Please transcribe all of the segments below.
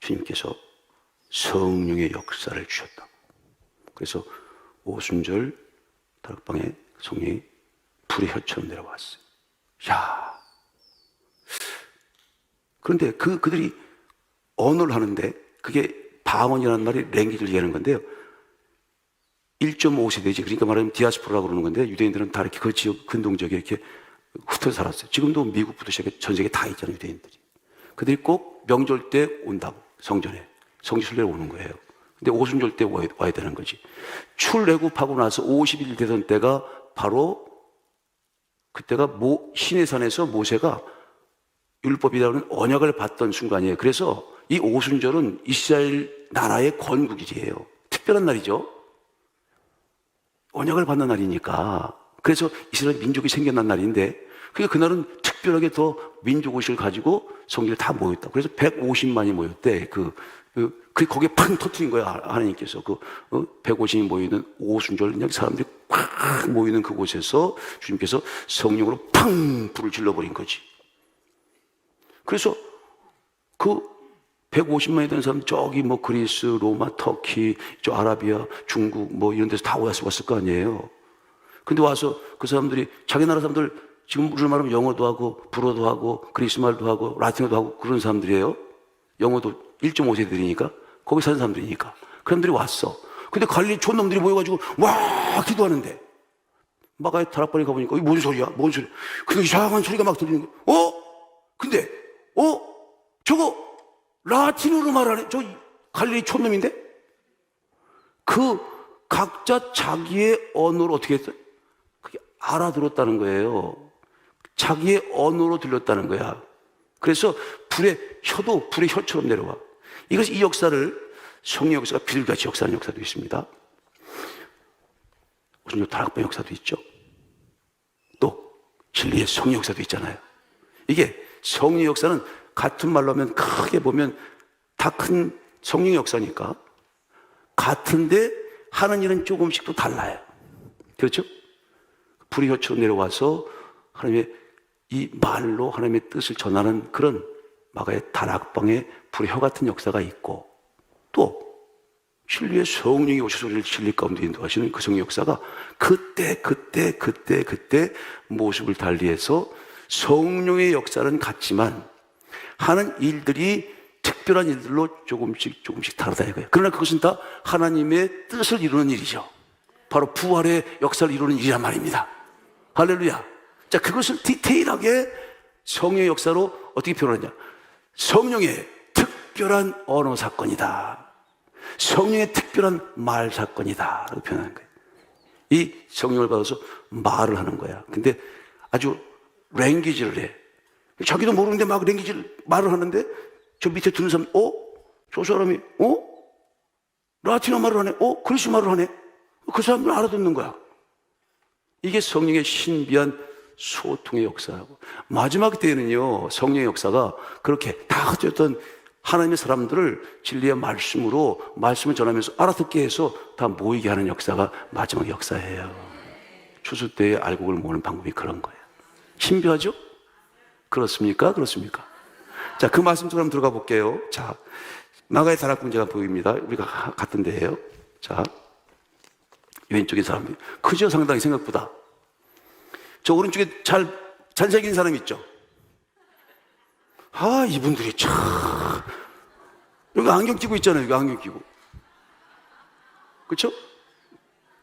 주님께서 성령의 역사를 주셨다. 그래서 오순절 다락방에 성령이 불의 혀처럼 내려왔어요. 야, 그런데 그들이 언어를 하는데 그게 방언이라는 말이 랭귀지를 얘기하는 건데요. 1.5세대지. 그러니까 말하면 디아스포라라고 그러는 건데 유대인들은 다 이렇게 그 지역 근동 지역에 이렇게 흩어져 살았어요. 지금도 미국부터 시작해 전 세계 다 있잖아요, 유대인들이. 그들이 꼭 명절 때 온다고 성전에 성지순례로 오는 거예요. 근데 오순절 때 와야 되는 거지. 출애굽하고 나서 50일 되던 때가 바로 그때가 시내산에서 모세가 율법이라는 언약을 받던 순간이에요. 그래서 이 오순절은 이스라엘 나라의 건국일이에요. 특별한 날이죠. 언약을 받는 날이니까. 그래서 이스라엘 민족이 생겨난 날인데, 그러니까 그날은 특별하게 더 민족의식을 가지고 성전에 다 모였다. 그래서 150만이 모였대. 거기에 팡 터트린 거야, 하나님께서. 150이 모이는 오순절, 그냥 사람들이 꽉 모이는 그곳에서 주님께서 성령으로 팡! 불을 질러버린 거지. 그래서 150만이 되는 사람, 저기 그리스, 로마, 터키, 저 아라비아, 중국, 이런 데서 다 왔을 거 아니에요. 근데 와서 그 사람들이, 자기 나라 사람들, 지금 우리를 말하면 영어도 하고, 불어도 하고, 그리스 말도 하고, 라틴어도 하고, 그런 사람들이에요. 영어도 1.5세들이니까, 거기 사는 사람들이니까. 그 사람들이 왔어. 근데 갈릴리 촌놈들이 모여가지고, 와! 기도하는데. 마가의 다락방에 가보니까, 이게 뭔 소리야? 뭔 소리야? 근데 이상한 소리가 막 들리는 거야. 근데, 저거, 라틴어로 말하네. 저 갈릴리 촌놈인데? 각자 자기의 언어로 어떻게 했어요? 그게 알아들었다는 거예요. 자기의 언어로 들렸다는 거야. 그래서 불의 혀처럼 내려와. 이 역사를 성령 역사가 비둘기같이 역사하는 역사도 있습니다. 무슨 다락방 역사도 있죠. 또 진리의 성령 역사도 있잖아요. 이게 성령 역사는 같은 말로 하면 크게 보면 다 큰 성령의 역사니까 같은데 하는 일은 조금씩 또 달라요. 그렇죠? 불의 혀처럼 내려와서 하나님의 이 말로 하나님의 뜻을 전하는 그런 마가의 다락방에 불의 혀 같은 역사가 있고, 또 진리의 성령이 오셔서 우리를 진리 가운데 인도하시는 그 성령 역사가 그때 모습을 달리해서 성령의 역사는 같지만 하는 일들이 특별한 일들로 조금씩 다르다 이거예요. 그러나 그것은 다 하나님의 뜻을 이루는 일이죠. 바로 부활의 역사를 이루는 일이란 말입니다. 할렐루야. 자, 그것을 디테일하게 성령의 역사로 어떻게 표현하냐. 성령의 특별한 언어 사건이다. 성령의 특별한 말 사건이다. 라고 표현하는 거예요. 이 성령을 받아서 말을 하는 거야. 근데 아주 랭귀지를 해. 자기도 모르는데 막 랭귀지를 말을 하는데 저 밑에 듣는 사람, 저 사람이, 라틴어 말을 하네? 그리스 말을 하네? 그 사람들 알아듣는 거야. 이게 성령의 신비한 소통의 역사라고. 마지막 때에는요, 성령의 역사가 그렇게 다 흩어졌던 하나님의 사람들을 진리의 말씀을 전하면서 알아듣게 해서 다 모이게 하는 역사가 마지막 역사예요. 추수 때의 알곡을 모으는 방법이 그런 거예요. 신비하죠? 그렇습니까? 자, 그 말씀 좀 한번 들어가 볼게요. 자, 마가의 다락방제가 보입니다. 우리가 같은 데예요. 자, 왼쪽에 사람이 크죠? 상당히 생각보다. 저 오른쪽에 잘생긴 사람 있죠? 이분들이 참. 여기 안경 끼고 있잖아요. 여기 안경 끼고. 그렇죠?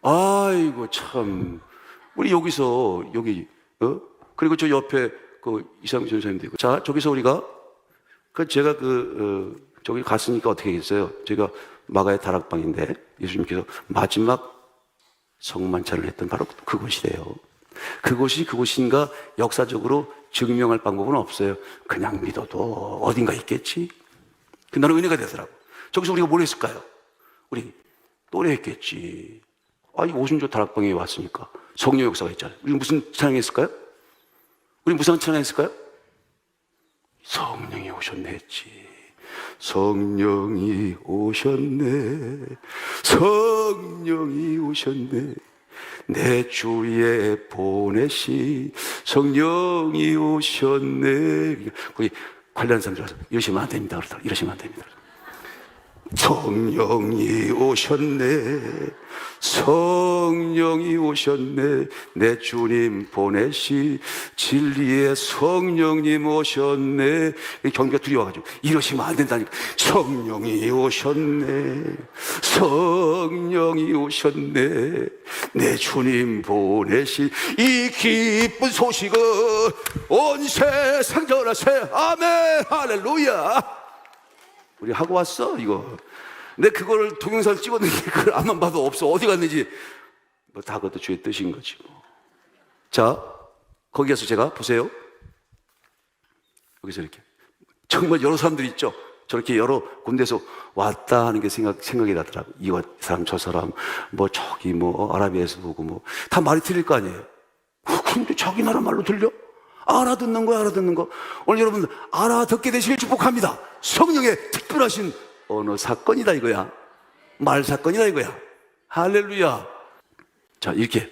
아이고 참. 우리 그리고 저 옆에 이상준 선생님도 있고. 자, 저기서 우리가 제가 저기 갔으니까 어떻게 했어요? 제가 마가의 다락방인데 예수님께서 마지막 성만찬을 했던 바로 그곳이래요. 그곳인가 역사적으로 증명할 방법은 없어요. 그냥 믿어도 어딘가 있겠지. 나는 은혜가 되더라고. 저기서 우리가 뭘 했을까요? 우리 노래했겠지. 이 오순절 다락방에 왔으니까 성령 역사가 있잖아요. 우리 무슨 찬양했을까요? 우리 무슨 찬양했을까요? 성령이 오셨네 했지. 성령이 오셨네. 성령이 오셨네. 내 주위에 보내시 성령이 오셨네. 거기 관련한 사람들 와서 이러시면 안 됩니다. 그러더라고요. 이러시면 안 됩니다. 성령이 오셨네, 성령이 오셨네, 내 주님 보내시 진리의 성령님 오셨네. 경비가 둘이 와가지고 이러시면 안 된다니까. 성령이 오셨네, 성령이 오셨네, 내 주님 보내시 이 기쁜 소식을 온 세상 전하세. 아멘, 할렐루야. 우리 하고 왔어 이거. 근데 그거를 동영상을 찍었는데 그걸 앞만 봐도 없어. 어디 갔는지 뭐 다 그것도 주의 뜻인 거지 뭐. 자, 거기에서 제가 보세요. 여기서 이렇게 정말 여러 사람들이 있죠. 저렇게 여러 군데서 왔다 하는 게 생각이 나더라고. 이 사람 저 사람 뭐 저기 뭐 아라비아에서 보고 뭐 다 말이 틀릴 거 아니에요. 근데 자기 나라 말로 들려? 알아듣는 거야, 알아듣는 거. 오늘 여러분 알아듣게 되시길 축복합니다. 성령의 특별하신 언어 사건이다 이거야. 말 사건이다 이거야. 할렐루야. 자, 이렇게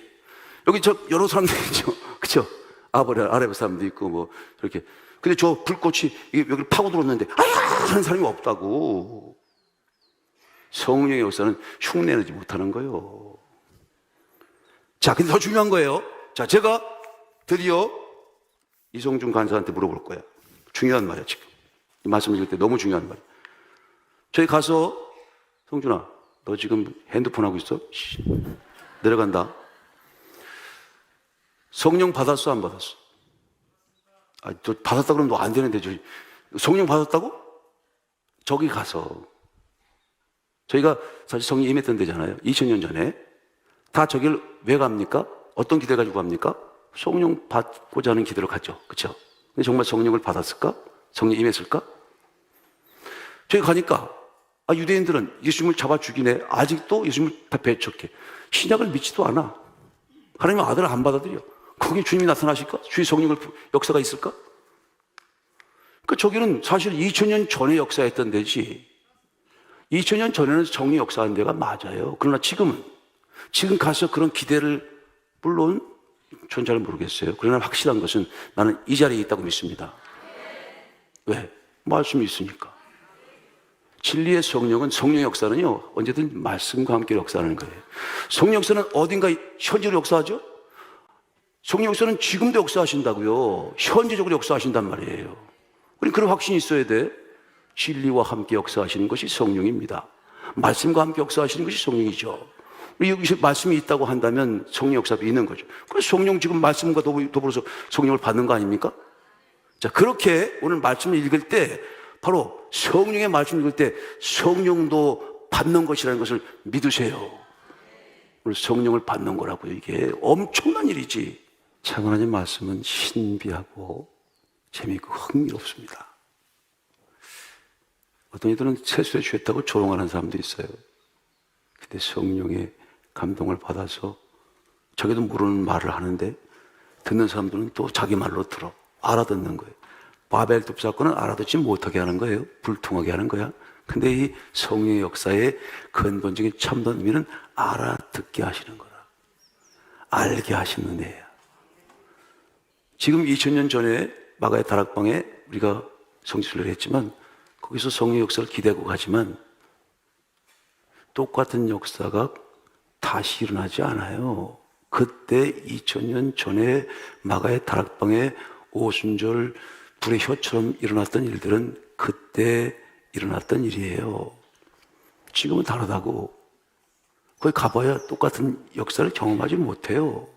여기 저 여러 사람들이 있죠. 그쵸? 아랍 사람도 있고 뭐 이렇게. 근데 저 불꽃이 여기를 파고 들어왔는데 아야 하는 사람이 없다고. 성령의 역사는 흉내내지 못하는 거예요. 자, 근데 더 중요한 거예요. 자, 제가 드디어 이성준 간사한테 물어볼 거예요. 중요한 말이야 지금. 이 말씀 읽을 때 너무 중요한 말이야. 저희 가서 성준아, 너 지금 핸드폰 하고 있어? 내려간다. 성령 받았어, 안 받았어? 아, 너 받았다 그러면 너 안 되는데. 성령 받았다고? 저기 가서. 저희가 사실 성령 임했던 데잖아요. 2000년 전에. 다 저길 왜 갑니까? 어떤 기대 가지고 갑니까? 성령 받고자 하는 기대로 갔죠. 그쵸? 근데 정말 성령을 받았을까? 성령 임했을까? 저희 가니까, 아, 유대인들은 예수님을 잡아 죽이네. 아직도 예수님을 다 배척해. 신약을 믿지도 않아. 하나님의 아들을 안 받아들여. 거기에 주님이 나타나실까? 주의 성령을 역사가 있을까? 그러니까 저기는 사실 2000년 전에 역사했던 데지. 2000년 전에는 성령 역사한 데가 맞아요. 그러나 지금 가서 그런 기대를, 물론 전 잘 모르겠어요. 그러나 확실한 것은 나는 이 자리에 있다고 믿습니다. 왜? 말씀이 있으니까. 진리의 성령은, 성령 역사는요, 언제든 말씀과 함께 역사하는 거예요. 성령 역사는 어딘가 현재로 역사하죠? 성령 역사는 지금도 역사하신다고요. 현재적으로 역사하신단 말이에요. 우리 그런 확신이 있어야 돼. 진리와 함께 역사하시는 것이 성령입니다. 말씀과 함께 역사하시는 것이 성령이죠. 우리 여기서 말씀이 있다고 한다면 성령 역사도 있는 거죠. 그래서 성령 지금 말씀과 더불어서 성령을 받는 거 아닙니까? 자, 그렇게 오늘 말씀을 읽을 때 바로 성령의 말씀 읽을 때 성령도 받는 것이라는 것을 믿으세요. 오늘 성령을 받는 거라고요. 이게 엄청난 일이지. 참 하나님 말씀은 신비하고 재미있고 흥미롭습니다. 어떤 이들은 세수에 취했다고 조롱하는 사람도 있어요. 근데 성령의 감동을 받아서 자기도 모르는 말을 하는데 듣는 사람들은 또 자기 말로 들어. 알아듣는 거예요. 바벨탑 사건은 알아듣지 못하게 하는 거예요. 불통하게 하는 거야. 근데 이 성령의 역사의 근본적인 참된 의미는 알아듣게 하시는 거다. 알게 하시는 은혜야. 지금 2000년 전에 마가의 다락방에 우리가 성지순례를 했지만 거기서 성령의 역사를 기대하고 가지만 똑같은 역사가 다시 일어나지 않아요. 그때 2000년 전에 마가의 다락방에 오순절 불의 혀처럼 일어났던 일들은 그때 일어났던 일이에요. 지금은 다르다고. 거기 가봐야 똑같은 역사를 경험하지 못해요.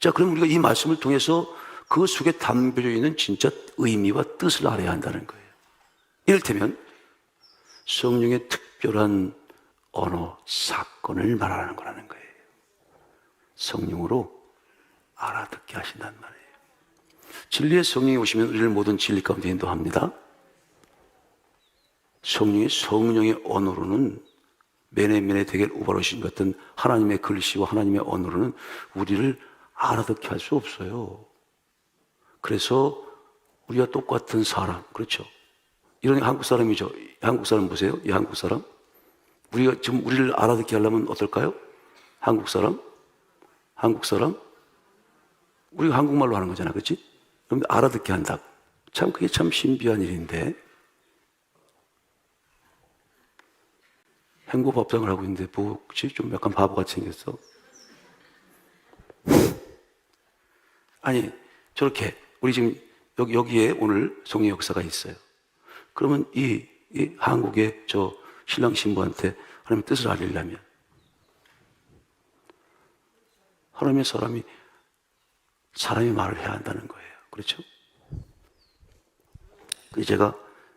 자, 그럼 우리가 이 말씀을 통해서 그 속에 담겨져 있는 진짜 의미와 뜻을 알아야 한다는 거예요. 이를테면 성령의 특별한 언어 사건을 말하는 거라는 거예요. 성령으로 알아듣게 하신단 말이에요. 진리의 성령이 오시면 우리를 모든 진리 가운데 인도합니다. 성령의 언어로는 메네메네 데겔 우바로신 같은 하나님의 글씨와 하나님의 언어로는 우리를 알아듣게 할 수 없어요. 그래서 우리가 똑같은 사람, 그렇죠? 이런 한국 사람이죠. 한국 사람 보세요. 이 한국 사람. 우리가 지금 우리를 알아듣게 하려면 어떨까요? 한국 사람? 우리가 한국말로 하는 거잖아, 그렇지? 그럼 알아듣게 한다. 참 그게 참 신비한 일인데 행보법상을 하고 있는데 뭐지? 좀 약간 바보같이 생겼어. 아니, 저렇게 우리 지금 여기에 오늘 성령 역사가 있어요. 그러면 이 한국의 저 신랑 신부한테 하나님의 뜻을 알리려면 하나님의 사람이 말을 해야 한다는 거예요. 그렇죠? 그래서 제가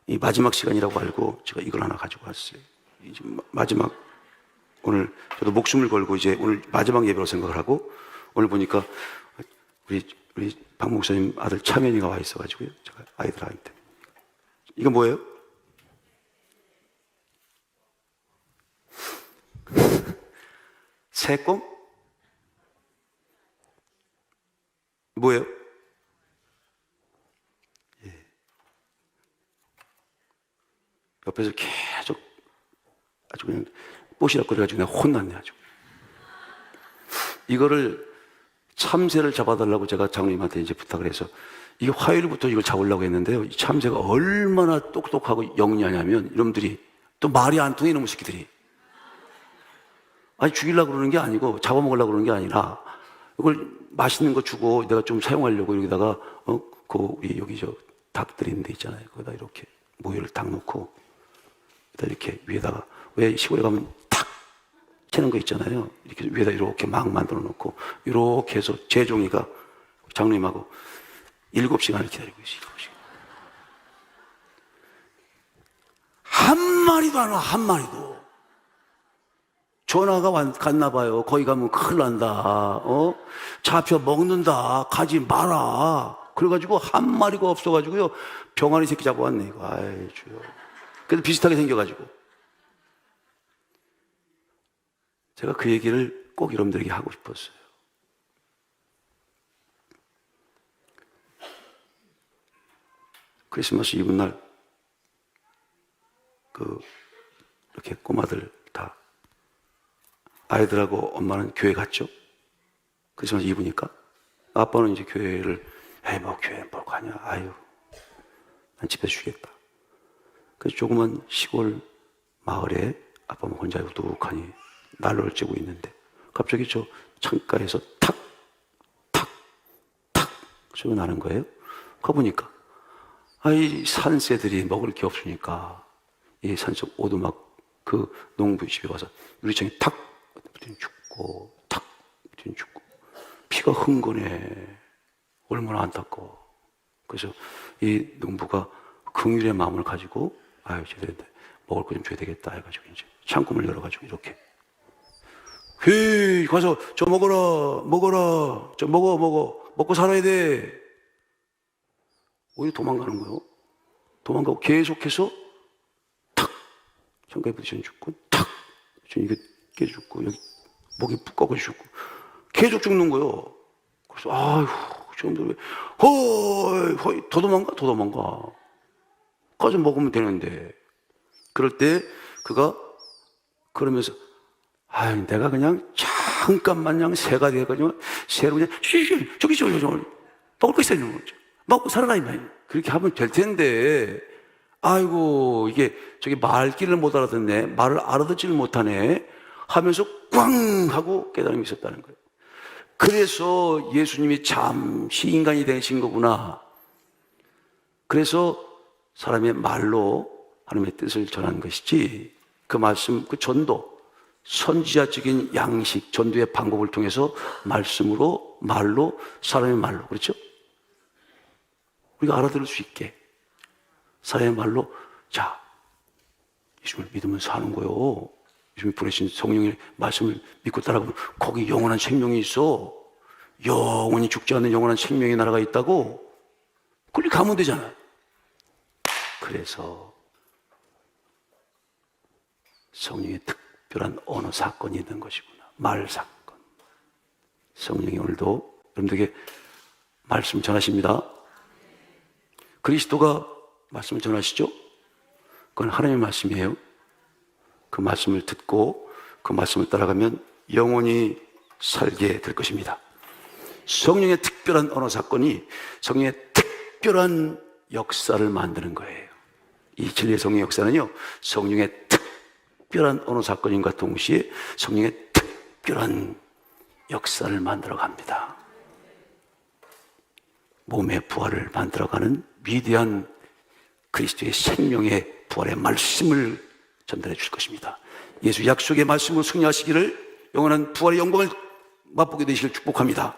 이 마지막 시간이라고 알고 제가 이걸 하나 가지고 왔어요. 이제 마지막, 오늘 저도 목숨을 걸고 이제 오늘 마지막 예배로 생각을 하고, 오늘 보니까 우리 박 목사님 아들 차면이가 와 있어가지고요. 제가 아이들한테 이거 뭐예요? 새꿈? 뭐예요? 예. 옆에서 계속 아주 그냥 뽀시락 거려가지고 내가 혼났네 아주. 이거를 참새를 잡아달라고 제가 장로님한테 이제 부탁을 해서 이게 화요일부터 이걸 잡으려고 했는데요. 이 참새가 얼마나 똑똑하고 영리하냐면 여러분들이 또 말이 안 통해 이놈의 새끼들이. 아니 죽이려고 그러는 게 아니고 잡아먹으려고 그러는 게 아니라 이걸 맛있는 거 주고 내가 좀 사용하려고 여기다가 우리 여기 저 닭들 있는 데 있잖아요. 거기다 이렇게 모유를 딱 놓고 이렇게 위에다가 왜 시골에 가면 탁 채는 거 있잖아요. 이렇게 위에다 이렇게 막 만들어 놓고 이렇게 해서 재종이가 장로님하고 7시간을 기다리고 있어요. 7시간. 한 마리도 안 와. 한 마리도. 전화가 갔나 봐요. 거기 가면 큰일 난다. 잡혀 먹는다. 가지 마라. 그래가지고 한 마리가 없어가지고요. 병아리 새끼 잡아왔네. 이거. 아이 주요. 그래도 비슷하게 생겨가지고. 제가 그 얘기를 꼭 여러분들에게 하고 싶었어요. 크리스마스 이브날 이렇게 꼬마들 다 아이들하고 엄마는 교회 갔죠. 크리스마스 이브니까 아빠는 이제 교회를 뭐 교회는 뭘 가냐. 아유, 난 집에서 쉬겠다. 그래서 조그만 시골 마을에 아빠는 혼자 우뚝하니 난로를 쬐고 있는데 갑자기 저 창가에서 탁 소리가 나는 거예요. 가보니까 이 산새들이 먹을 게 없으니까 이 산속 오두막 그 농부집에 와서 유리창에 탁 죽고 탁 죽고 피가 흥건해. 얼마나 안타까워. 그래서 이 농부가 긍휼의 마음을 가지고 저런데 먹을 거 좀 줘야 되겠다 해가지고 이제 창구문을 열어가지고 이렇게 가서 저 먹어라 저 먹고 살아야 돼. 오히려 도망가는 거예요. 도망가고 계속해서 탁 창가에 부딪혀 죽고 탁 이게 깨져 죽고 여기 목이 푹 꺾어져 죽고 계속 죽는 거예요. 그래서 지금도 왜 더 도망가 까지 먹으면 되는데. 그럴 때 그가 그러면서 내가 그냥 잠깐만 그냥 새가 돼가지고 새로 그냥 저기 먹을 거 있어요. 먹고 살아라 이 말이야. 그렇게 하면 될 텐데 이게 저기 말귀를 못 알아듣네. 말을 알아듣지를 못하네 하면서 꽝 하고 깨달음이 있었다는 거예요. 그래서 예수님이 잠시 인간이 되신 거구나. 그래서 사람의 말로 하나님의 뜻을 전하는 것이지 그 말씀, 그 전도, 선지자적인 양식, 전도의 방법을 통해서 말씀으로, 말로, 사람의 말로, 그렇죠? 우리가 알아들을 수 있게 사람의 말로 예수님을 믿으면 사는 거요. 예수님이 보내신 성령의 말씀을 믿고 따라가면 거기 영원한 생명이 있어. 영원히 죽지 않는 영원한 생명의 나라가 있다고. 그걸 가면 되잖아. 그래서 성령의 특별한 언어 사건이 있는 것이구나. 말 사건. 성령이 오늘도 여러분들에게 말씀 전하십니다. 그리스도가 말씀을 전하시죠? 그건 하나님의 말씀이에요. 그 말씀을 듣고 그 말씀을 따라가면 영원히 살게 될 것입니다. 성령의 특별한 언어 사건이 성령의 특별한 역사를 만드는 거예요. 이 진리의 성령의 역사는요, 성령의 특별한 어느 사건인가 동시에 성령의 특별한 역사를 만들어 갑니다. 몸의 부활을 만들어가는 위대한 그리스도의 생명의 부활의 말씀을 전달해 줄 것입니다. 예수 약속의 말씀으로 승리하시기를, 영원한 부활의 영광을 맛보게 되시길 축복합니다.